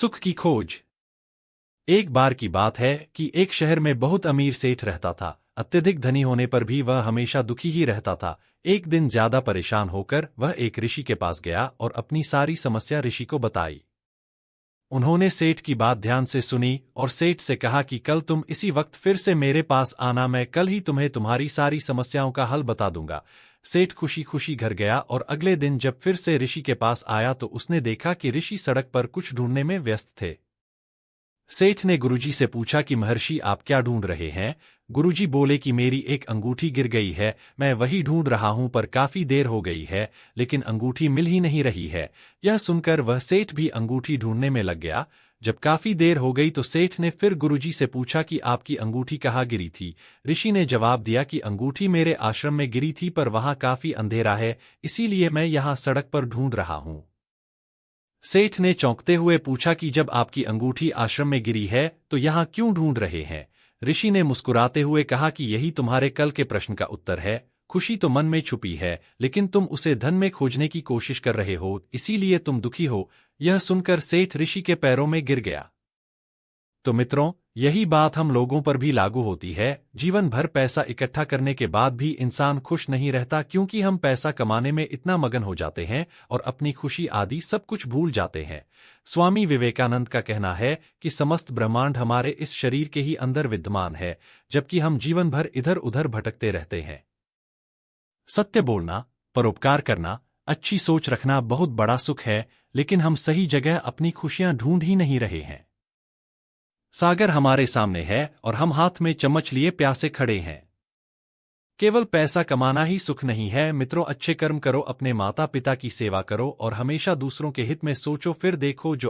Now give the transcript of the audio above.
सुख की खोज। एक बार की बात है कि एक शहर में बहुत अमीर सेठ रहता था। अत्यधिक धनी होने पर भी वह हमेशा दुखी ही रहता था। एक दिन ज्यादा परेशान होकर वह एक ऋषि के पास गया और अपनी सारी समस्या ऋषि को बताई। उन्होंने सेठ की बात ध्यान से सुनी और सेठ से कहा कि कल तुम इसी वक्त फिर से मेरे पास आना, मैं कल ही तुम्हें तुम्हारी सारी समस्याओं का हल बता दूंगा। सेठ खुशी खुशी घर गया और अगले दिन जब फिर से ऋषि के पास आया तो उसने देखा कि ऋषि सड़क पर कुछ ढूंढने में व्यस्त थे। सेठ ने गुरुजी से पूछा कि महर्षि आप क्या ढूंढ रहे हैं। गुरुजी बोले कि मेरी एक अंगूठी गिर गई है, मैं वही ढूंढ रहा हूं पर काफी देर हो गई है, लेकिन अंगूठी मिल ही नहीं रही है। यह सुनकर वह सेठ भी अंगूठी ढूंढने में लग गया। जब काफी देर हो गई तो सेठ ने फिर गुरुजी से पूछा कि आपकी अंगूठी कहाँ गिरी थी। ऋषि ने जवाब दिया कि अंगूठी मेरे आश्रम में गिरी थी पर वहां काफी अंधेरा है, इसीलिए मैं यहाँ सड़क पर ढूंढ रहा हूं। सेठ ने चौंकते हुए पूछा कि जब आपकी अंगूठी आश्रम में गिरी है तो यहाँ क्यों ढूंढ रहे हैं। ऋषि ने मुस्कुराते हुए कहा कि यही तुम्हारे कल के प्रश्न का उत्तर है। खुशी तो मन में छुपी है, लेकिन तुम उसे धन में खोजने की कोशिश कर रहे हो, इसीलिए तुम दुखी हो। यह सुनकर सेठ ऋषि के पैरों में गिर गया। तो मित्रों, यही बात हम लोगों पर भी लागू होती है। जीवन भर पैसा इकट्ठा करने के बाद भी इंसान खुश नहीं रहता, क्योंकि हम पैसा कमाने में इतना मगन हो जाते हैं और अपनी खुशी आदि सब कुछ भूल जाते हैं। स्वामी विवेकानंद का कहना है कि समस्त ब्रह्मांड हमारे इस शरीर के ही अंदर विद्यमान है, जबकि हम जीवन भर इधर उधर भटकते रहते हैं। सत्य बोलना, परोपकार करना, अच्छी सोच रखना बहुत बड़ा सुख है, लेकिन हम सही जगह अपनी खुशियां ढूंढ ही नहीं रहे हैं। सागर हमारे सामने है और हम हाथ में चम्मच लिए प्यासे खड़े हैं। केवल पैसा कमाना ही सुख नहीं है मित्रों, अच्छे कर्म करो, अपने माता पिता की सेवा करो और हमेशा दूसरों के हित में सोचो, फिर देखो जो